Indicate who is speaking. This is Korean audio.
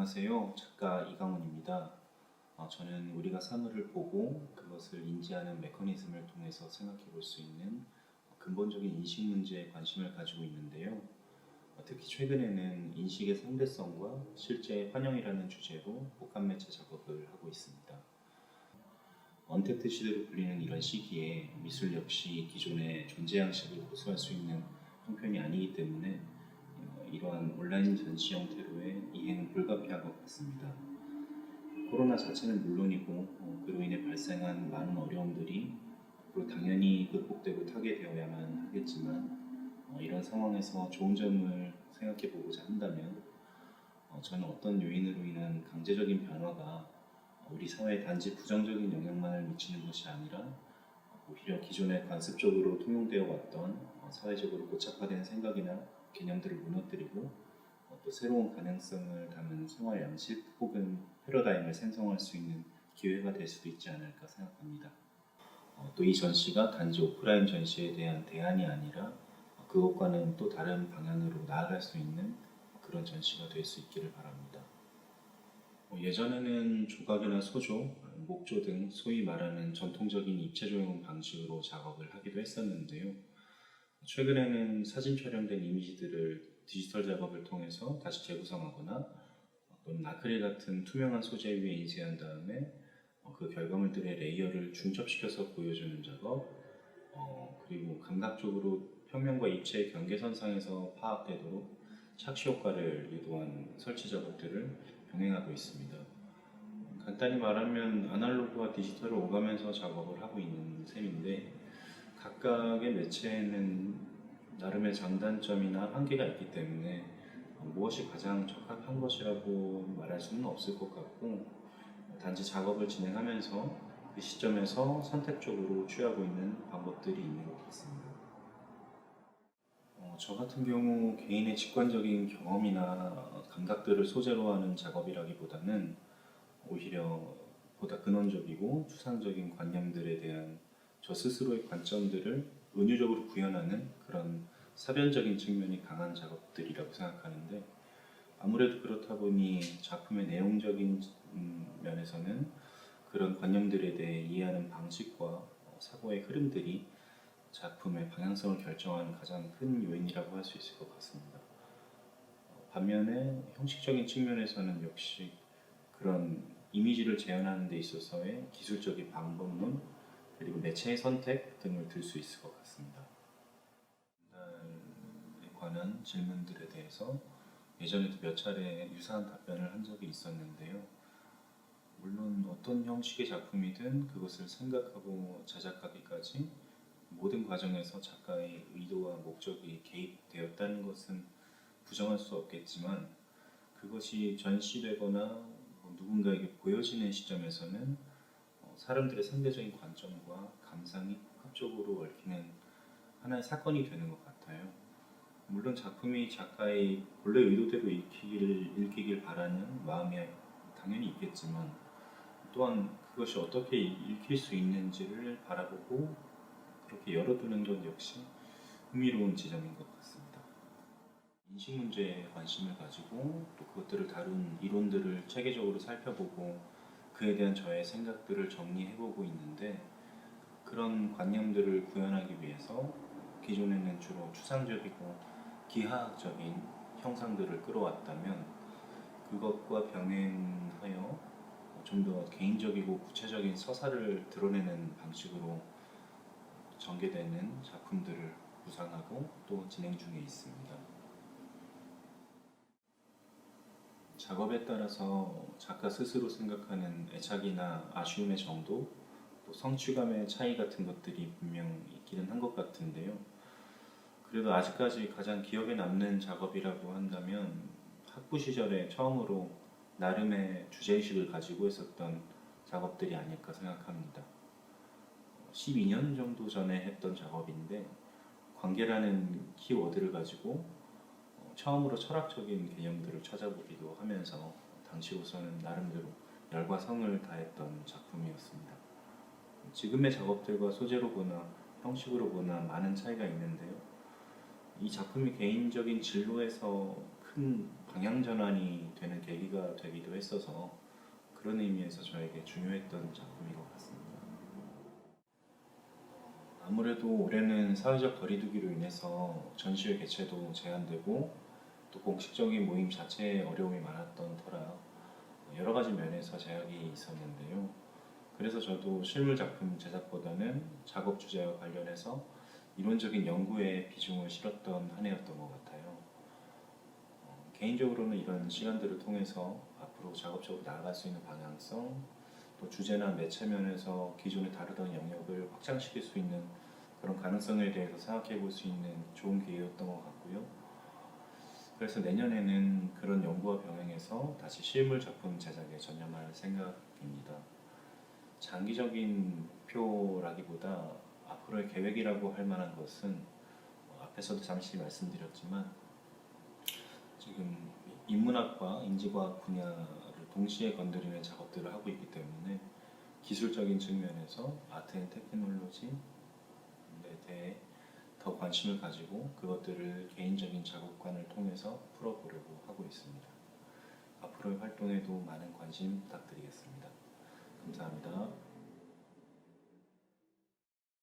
Speaker 1: 안녕하세요. 작가 이강훈입니다. 저는 우리가 사물을 보고 그것을 인지하는 메커니즘을 통해서 생각해 볼 수 있는 근본적인 인식 문제에 관심을 가지고 있는데요. 특히 최근에는 인식의 상대성과 실제 환영이라는 주제로 복합매체 작업을 하고 있습니다. 언택트 시대로 불리는 이런 시기에 미술 역시 기존의 존재 양식을 호소할 수 있는 형편이 아니기 때문에 이러한 온라인 전시 형태로의 이행은 불가피한 것 같습니다. 코로나 자체는 물론이고 그로 인해 발생한 많은 어려움들이 앞으로 당연히 극복되고 타개되어야만 하겠지만 이런 상황에서 좋은 점을 생각해 보고자 한다면 저는 어떤 요인으로 인한 강제적인 변화가 우리 사회에 단지 부정적인 영향만을 미치는 것이 아니라 오히려 기존에 관습적으로 통용되어 왔던 사회적으로 고착화된 생각이나 개념들을 무너뜨리고 또 새로운 가능성을 담은 생활 양식 혹은 패러다임을 생성할 수 있는 기회가 될 수도 있지 않을까 생각합니다. 또 이 전시가 단지 오프라인 전시에 대한 대안이 아니라 그것과는 또 다른 방향으로 나아갈 수 있는 그런 전시가 될 수 있기를 바랍니다. 예전에는 조각이나 소조, 목조 등 소위 말하는 전통적인 입체 조형 방식으로 작업을 하기도 했었는데요. 최근에는 사진 촬영된 이미지들을 디지털 작업을 통해서 다시 재구성하거나 또는 아크릴 같은 투명한 소재 위에 인쇄한 다음에 그 결과물들의 레이어를 중첩시켜서 보여주는 작업, 그리고 감각적으로 평면과 입체의 경계선상에서 파악되도록 착시 효과를 유도한 설치 작업들을 병행하고 있습니다. 간단히 말하면 아날로그와 디지털을 오가면서 작업을 하고 있는 셈인데 각각의 매체에는 나름의 장단점이나 한계가 있기 때문에 무엇이 가장 적합한 것이라고 말할 수는 없을 것 같고 단지 작업을 진행하면서 그 시점에서 선택적으로 취하고 있는 방법들이 있는 것 같습니다. 저 같은 경우 개인의 직관적인 경험이나 감각들을 소재로 하는 작업이라기보다는 오히려 보다 근원적이고 추상적인 관념들에 대한 저 스스로의 관점들을 은유적으로 구현하는 그런 사변적인 측면이 강한 작업들이라고 생각하는데 아무래도 그렇다 보니 작품의 내용적인 면에서는 그런 관념들에 대해 이해하는 방식과 사고의 흐름들이 작품의 방향성을 결정하는 가장 큰 요인이라고 할 수 있을 것 같습니다. 반면에 형식적인 측면에서는 역시 그런 이미지를 재현하는 데 있어서의 기술적인 방법론 그리고 매체의 선택 등을 들 수 있을 것 같습니다. 에 관한 질문들에 대해서 예전에도 몇 차례 유사한 답변을 한 적이 있었는데요. 물론 어떤 형식의 작품이든 그것을 생각하고 제작하기까지 모든 과정에서 작가의 의도와 목적이 개입되었다는 것은 부정할 수 없겠지만 그것이 전시되거나 누군가에게 보여지는 시점에서는 사람들의 상대적인 관점과 감상이 복합적으로 얽히는 하나의 사건이 되는 것 같아요. 물론 작품이 작가의 본래 의도대로 읽히길 바라는 마음이 당연히 있겠지만 또한 그것이 어떻게 읽힐 수 있는지를 바라보고 그렇게 열어두는 것 역시 흥미로운 지점인 것 같습니다. 인식 문제에 관심을 가지고 또 그것들을 다룬 이론들을 체계적으로 살펴보고 그에 대한 저의 생각들을 정리해보고 있는데 그런 관념들을 구현하기 위해서 기존에는 주로 추상적이고 기하학적인 형상들을 끌어왔다면 그것과 병행하여 좀 더 개인적이고 구체적인 서사를 드러내는 방식으로 전개되는 작품들을 구상하고 또 진행 중에 있습니다. 작업에 따라서 작가 스스로 생각하는 애착이나 아쉬움의 정도, 또 성취감의 차이 같은 것들이 분명 있기는 한 것 같은데요. 그래도 아직까지 가장 기억에 남는 작업이라고 한다면 학부 시절에 처음으로 나름의 주제의식을 가지고 했었던 작업들이 아닐까 생각합니다. 12년 정도 전에 했던 작업인데 관계라는 키워드를 가지고 처음으로 철학적인 개념들을 찾아보기도 하면서 당시로서는 나름대로 열과 성을 다했던 작품이었습니다. 지금의 작업들과 소재로 보나 형식으로 보나 많은 차이가 있는데요. 이 작품이 개인적인 진로에서 큰 방향 전환이 되는 계기가 되기도 했어서 그런 의미에서 저에게 중요했던 작품인 것 같습니다. 아무래도 올해는 사회적 거리두기로 인해서 전시회 개최도 제한되고 또 공식적인 모임 자체에 어려움이 많았던 터라 여러 가지 면에서 제약이 있었는데요. 그래서 저도 실물 작품 제작보다는 작업 주제와 관련해서 이론적인 연구에 비중을 실었던 한 해였던 것 같아요. 개인적으로는 이런 시간들을 통해서 앞으로 작업적으로 나아갈 수 있는 방향성, 또 주제나 매체 면에서 기존에 다루던 영역을 확장시킬 수 있는 그런 가능성에 대해서 생각해 볼 수 있는 좋은 기회였던 것 같고요. 그래서 내년에는 그런 연구와 병행해서 다시 실물 작품 제작에 전념할 생각입니다. 장기적인 목표라기보다 앞으로의 계획이라고 할 만한 것은 앞에서도 잠시 말씀드렸지만 지금 인문학과 인지과학 분야를 동시에 건드리는 작업들을 하고 있기 때문에 기술적인 측면에서 아트 앤 테크놀로지에 대해 더 관심을 가지고 그것들을 개인적인 작업관을 통해서 풀어보려고 하고 있습니다. 앞으로의 활동에도 많은 관심 부탁드리겠습니다. 감사합니다.